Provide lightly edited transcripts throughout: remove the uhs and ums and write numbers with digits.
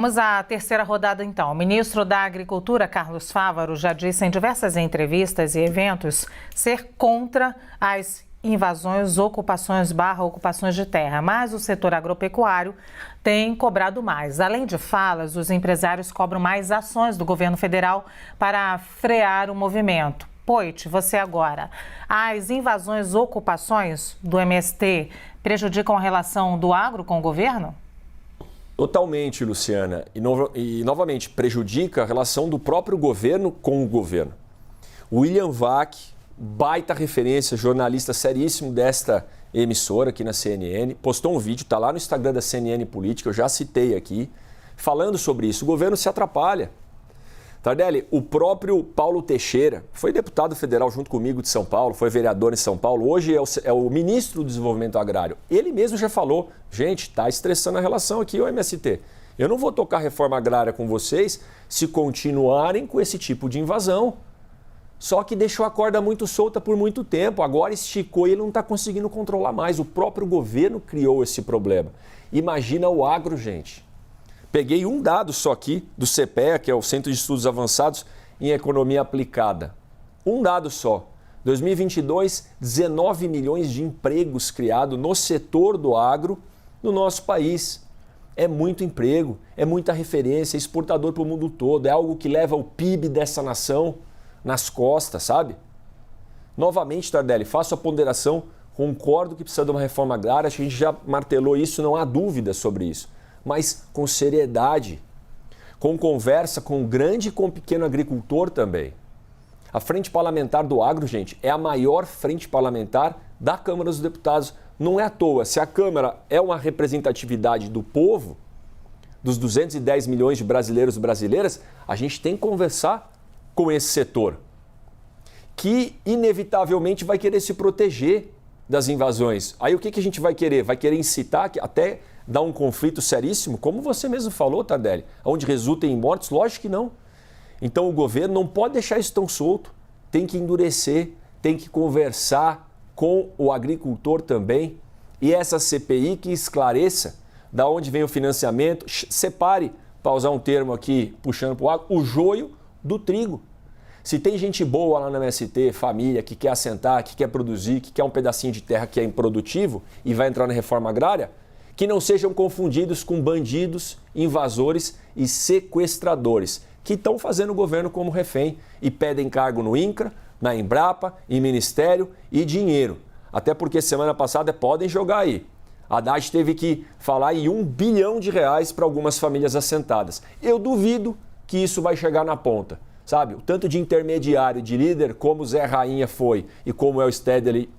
Vamos à terceira rodada, então. O ministro da Agricultura, Carlos Fávaro, já disse em diversas entrevistas e eventos ser contra as invasões, ocupações de terra, mas o setor agropecuário tem cobrado mais. Além de falas, os empresários cobram mais ações do governo federal para frear o movimento. Poit, você agora. As invasões, ocupações do MST prejudicam a relação do agro com o governo? Totalmente, Luciana. E novamente, prejudica a relação do próprio governo com o governo. William Vac, baita referência, jornalista seríssimo desta emissora aqui na CNN, postou um vídeo, está lá no Instagram da CNN Política, eu já citei aqui, falando sobre isso. O governo se atrapalha. Tardelli, o próprio Paulo Teixeira, foi deputado federal junto comigo de São Paulo, foi vereador em São Paulo, hoje é o ministro do Desenvolvimento Agrário. Ele mesmo já falou, gente, está estressando a relação aqui, o MST. Eu não vou tocar reforma agrária com vocês se continuarem com esse tipo de invasão. Só que deixou a corda muito solta por muito tempo, agora esticou e ele não está conseguindo controlar mais. O próprio governo criou esse problema. Imagina o agro, gente. Peguei um dado só aqui do CPEA, que é o Centro de Estudos Avançados em Economia Aplicada. Um dado só. 2022, 19 milhões de empregos criados no setor do agro no nosso país. É muito emprego, é muita referência, é exportador para o mundo todo, é algo que leva o PIB dessa nação nas costas, sabe? Novamente, Tardelli, faço a ponderação, concordo que precisa de uma reforma agrária, acho que a gente já martelou isso, não há dúvida sobre isso. Mas com seriedade, com conversa com o grande e com o pequeno agricultor também. A Frente Parlamentar do Agro, gente, é a maior frente parlamentar da Câmara dos Deputados. Não é à toa, se a Câmara é uma representatividade do povo, dos 210 milhões de brasileiros e brasileiras, a gente tem que conversar com esse setor, que inevitavelmente vai querer se proteger das invasões. Aí o que a gente vai querer? Vai querer incitar até dar um conflito seríssimo, como você mesmo falou, Tardelli, onde resulta em mortes? Lógico que não. Então o governo não pode deixar isso tão solto, tem que endurecer, tem que conversar com o agricultor também. E essa CPI que esclareça da onde vem o financiamento, separe, para usar um termo aqui, puxando para o agro, o joio do trigo. Se tem gente boa lá no MST, família, que quer assentar, que quer produzir, que quer um pedacinho de terra que é improdutivo e vai entrar na reforma agrária, que não sejam confundidos com bandidos, invasores e sequestradores, que estão fazendo o governo como refém e pedem cargo no INCRA, na Embrapa, em ministério e dinheiro. Até porque semana passada podem jogar aí. A Haddad teve que falar em R$1 bilhão para algumas famílias assentadas. Eu duvido que isso vai chegar na ponta, sabe? O tanto de intermediário, de líder, como o Zé Rainha foi e como é o Stedley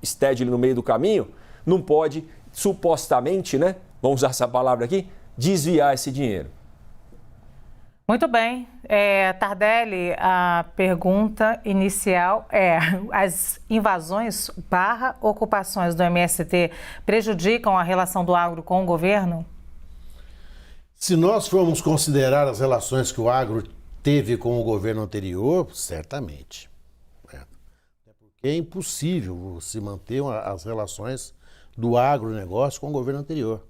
no meio do caminho, não pode, supostamente, né? Vamos usar essa palavra aqui, desviar esse dinheiro. Muito bem. Tardelli, a pergunta inicial é: as invasões / ocupações do MST prejudicam a relação do agro com o governo? Se nós formos considerar as relações que o agro teve com o governo anterior, certamente. Porque é impossível se manter as relações do agronegócio com o governo anterior.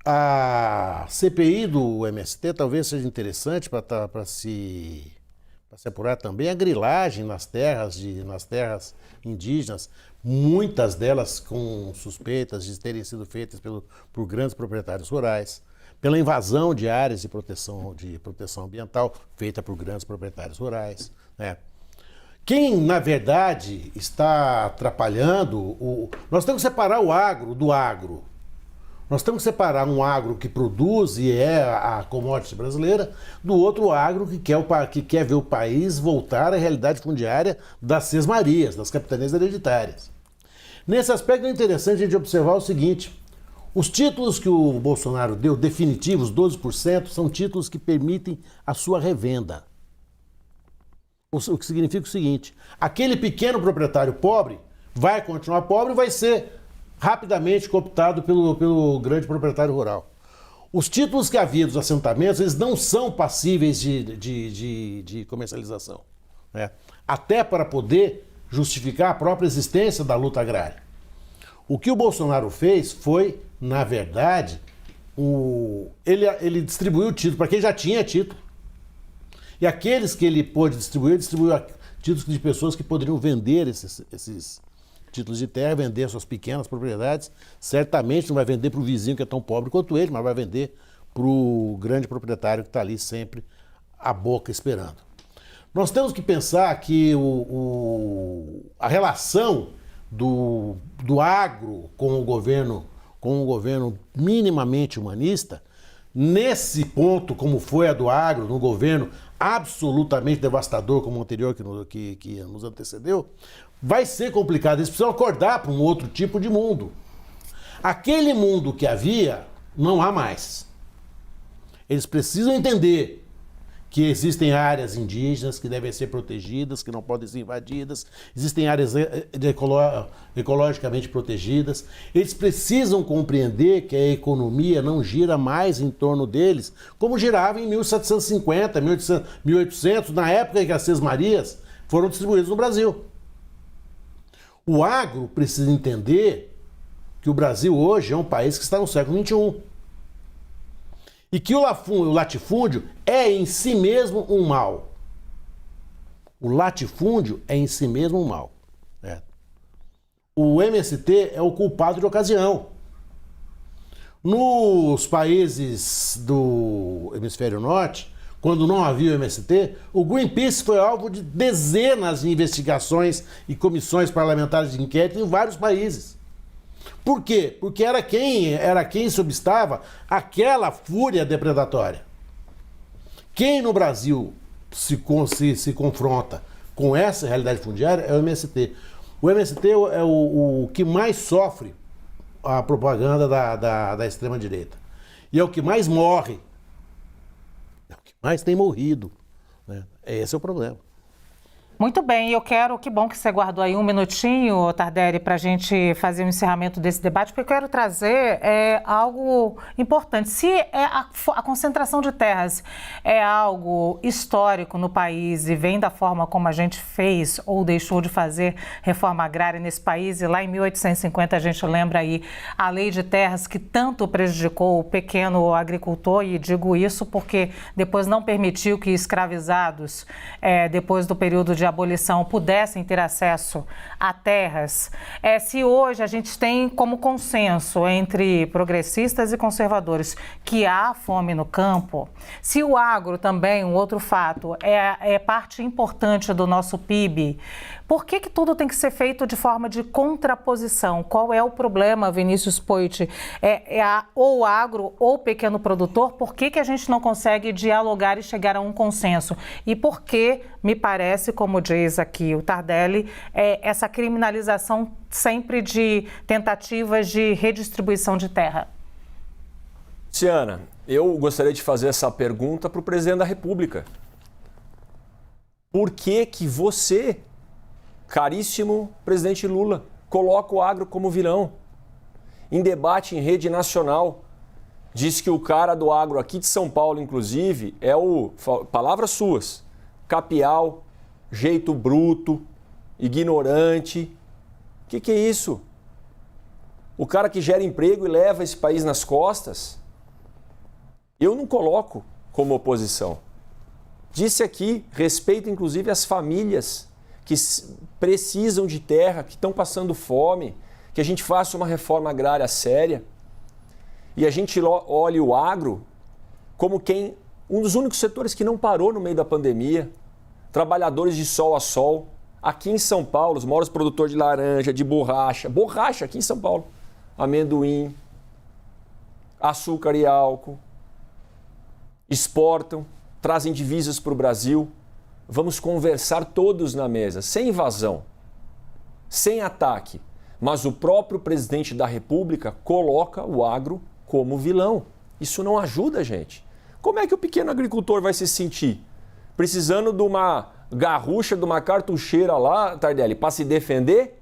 A CPI do MST talvez seja interessante para se apurar também a grilagem nas terras indígenas, muitas delas com suspeitas de terem sido feitas por grandes proprietários rurais, pela invasão de áreas de proteção ambiental feita por grandes proprietários rurais, né? Quem, na verdade, está atrapalhando, nós temos que separar o agro do agro. Nós temos que separar um agro que produz e é a commodity brasileira do outro agro que quer ver o país voltar à realidade fundiária das sesmarias, das capitanias hereditárias. Nesse aspecto é interessante a gente observar o seguinte: os títulos que o Bolsonaro deu, definitivos, 12%, são títulos que permitem a sua revenda. O que significa o seguinte: aquele pequeno proprietário pobre vai continuar pobre e vai ser rapidamente cooptado pelo grande proprietário rural. Os títulos que havia dos assentamentos, eles não são passíveis de comercialização, né? Até para poder justificar a própria existência da luta agrária. O que o Bolsonaro fez foi, na verdade, ele distribuiu o título para quem já tinha título. E aqueles que ele pôde distribuir, ele distribuiu títulos de pessoas que poderiam vender esses títulos de terra, vender suas pequenas propriedades. Certamente não vai vender para o vizinho que é tão pobre quanto ele, mas vai vender para o grande proprietário que está ali sempre à boca esperando. Nós temos que pensar que a relação do agro com o governo minimamente humanista, nesse ponto, como foi a do agro, no governo absolutamente devastador como o anterior que nos antecedeu, vai ser complicado. Eles precisam acordar para um outro tipo de mundo. Aquele mundo que havia, não há mais. Eles precisam entender que existem áreas indígenas que devem ser protegidas, que não podem ser invadidas, existem áreas ecologicamente protegidas. Eles precisam compreender que a economia não gira mais em torno deles, como girava em 1750, 1800, na época em que as Sesmarias foram distribuídas no Brasil. O agro precisa entender que o Brasil hoje é um país que está no século XXI. E que o latifúndio é em si mesmo um mal. O latifúndio é em si mesmo um mal. Né? O MST é o culpado de ocasião. Nos países do hemisfério norte, quando não havia o MST, o Greenpeace foi alvo de dezenas de investigações e comissões parlamentares de inquérito em vários países. Por quê? Porque era quem substava aquela fúria depredatória. Quem no Brasil se confronta com essa realidade fundiária é o MST. O MST é o que mais sofre a propaganda da extrema-direita. E é o que mais morre. É o que mais tem morrido. Né? Esse é o problema. Muito bem, que bom que você guardou aí um minutinho, Tardelli, para a gente fazer o encerramento desse debate, porque eu quero trazer algo importante. Se a concentração de terras é algo histórico no país e vem da forma como a gente fez ou deixou de fazer reforma agrária nesse país, e lá em 1850 a gente lembra aí a lei de terras que tanto prejudicou o pequeno agricultor, e digo isso porque depois não permitiu que escravizados, depois do período de abolição, pudessem ter acesso a terras. Se hoje a gente tem como consenso entre progressistas e conservadores que há fome no campo, se o agro também, um outro fato, é parte importante do nosso PIB, por que tudo tem que ser feito de forma de contraposição? Qual é o problema, Vinícius Poit? Ou o agro ou o pequeno produtor? Por que a gente não consegue dialogar e chegar a um consenso? E por que, me parece, como diz aqui o Tardelli, essa criminalização sempre de tentativas de redistribuição de terra? Luciana, eu gostaria de fazer essa pergunta para o presidente da República. Por que você, caríssimo presidente Lula, coloca o agro como vilão? Em debate em rede nacional, diz que o cara do agro aqui de São Paulo, inclusive, palavras suas, capial, jeito bruto, ignorante. O que é isso? O cara que gera emprego e leva esse país nas costas? Eu não coloco como oposição. Disse aqui, respeito inclusive as famílias que precisam de terra, que estão passando fome, que a gente faça uma reforma agrária séria. E a gente olhe o agro como um dos únicos setores que não parou no meio da pandemia. Trabalhadores de sol a sol. Aqui em São Paulo, os maiores produtores de laranja, de borracha aqui em São Paulo, amendoim, açúcar e álcool, exportam, trazem divisas para o Brasil. Vamos conversar todos na mesa, sem invasão, sem ataque. Mas o próprio presidente da República coloca o agro como vilão. Isso não ajuda a gente. Como é que o pequeno agricultor vai se sentir? Precisando de uma garrucha, de uma cartucheira lá, Tardelli, para se defender?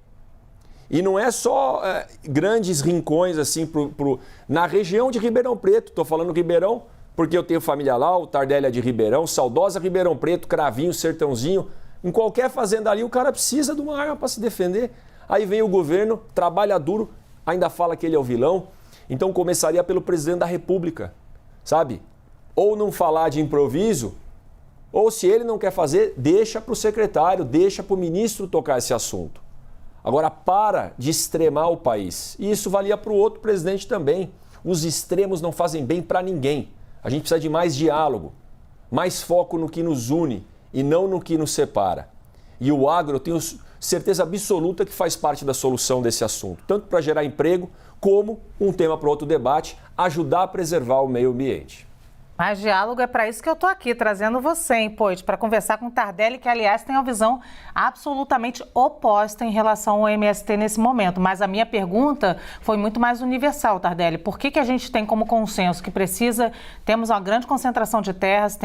E não é só grandes rincões assim na região de Ribeirão Preto. Estou falando Ribeirão porque eu tenho família lá, o Tardelli é de Ribeirão, saudosa Ribeirão Preto, Cravinho, Sertãozinho. Em qualquer fazenda ali o cara precisa de uma arma para se defender. Aí vem o governo, trabalha duro, ainda fala que ele é o vilão. Então começaria pelo presidente da República, sabe? Ou não falar de improviso, ou se ele não quer fazer, deixa para o secretário, deixa para o ministro tocar esse assunto. Agora, para de extremar o país. E isso valia para o outro presidente também. Os extremos não fazem bem para ninguém. A gente precisa de mais diálogo, mais foco no que nos une e não no que nos separa. E o agro, eu tenho certeza absoluta que faz parte da solução desse assunto, tanto para gerar emprego, como um tema para outro debate, ajudar a preservar o meio ambiente. Mais diálogo, é para isso que eu estou aqui, trazendo você, hein, Poit, para conversar com o Tardelli, que, aliás, tem uma visão absolutamente oposta em relação ao MST nesse momento. Mas a minha pergunta foi muito mais universal, Tardelli. Por que a gente tem como consenso que temos uma grande concentração de terras,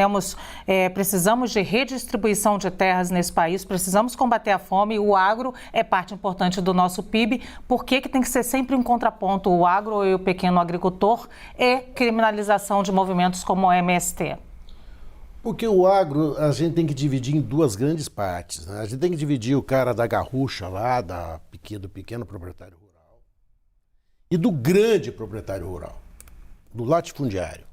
precisamos de redistribuição de terras nesse país, precisamos combater a fome, o agro é parte importante do nosso PIB. Por que tem que ser sempre um contraponto o agro e o pequeno agricultor e criminalização de movimentos como o MST? Porque o agro a gente tem que dividir em duas grandes partes, né? A gente tem que dividir o cara da garrucha lá, do pequeno proprietário rural e do grande proprietário rural, do latifundiário.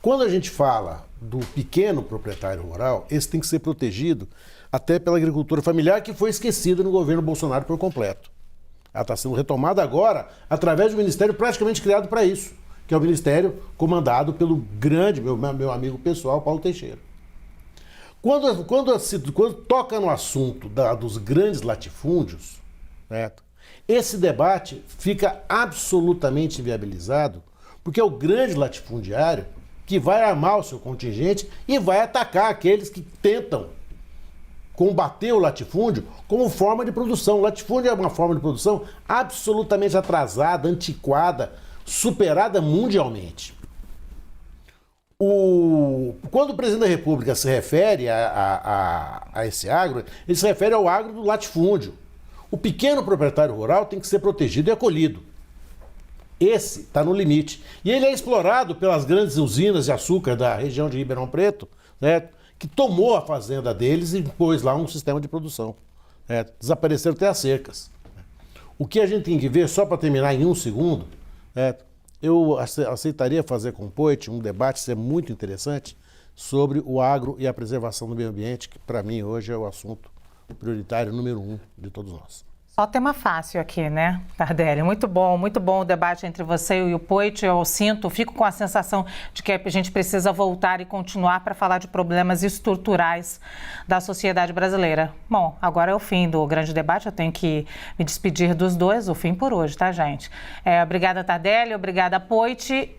Quando a gente fala do pequeno proprietário rural, esse tem que ser protegido até pela agricultura familiar, que foi esquecida no governo Bolsonaro por completo. Ela está sendo retomada agora através do ministério praticamente criado para isso, que é o ministério comandado pelo grande, meu amigo pessoal, Paulo Teixeira. Quando toca no assunto dos grandes latifúndios, certo? Esse debate fica absolutamente inviabilizado, porque é o grande latifundiário que vai armar o seu contingente e vai atacar aqueles que tentam combater o latifúndio como forma de produção. O latifúndio é uma forma de produção absolutamente atrasada, antiquada, superada mundialmente. Quando o presidente da República se refere a esse agro, ele se refere ao agro do latifúndio. O pequeno proprietário rural tem que ser protegido e acolhido. Esse está no limite. E ele é explorado pelas grandes usinas de açúcar da região de Ribeirão Preto, certo? Que tomou a fazenda deles e pôs lá um sistema de produção. Certo? Desapareceram até as cercas. O que a gente tem que ver, só para terminar em um segundo, eu aceitaria fazer com o Poit um debate, isso é muito interessante, sobre o agro e a preservação do meio ambiente, que para mim hoje é o assunto prioritário número 1 de todos nós. Só tema fácil aqui, né, Tardelli? Muito bom o debate entre você e o Poit. Eu fico com a sensação de que a gente precisa voltar e continuar para falar de problemas estruturais da sociedade brasileira. Bom, agora é o fim do grande debate, eu tenho que me despedir dos dois, o fim por hoje, tá, gente? Obrigada, Tardelli, obrigada, Poit.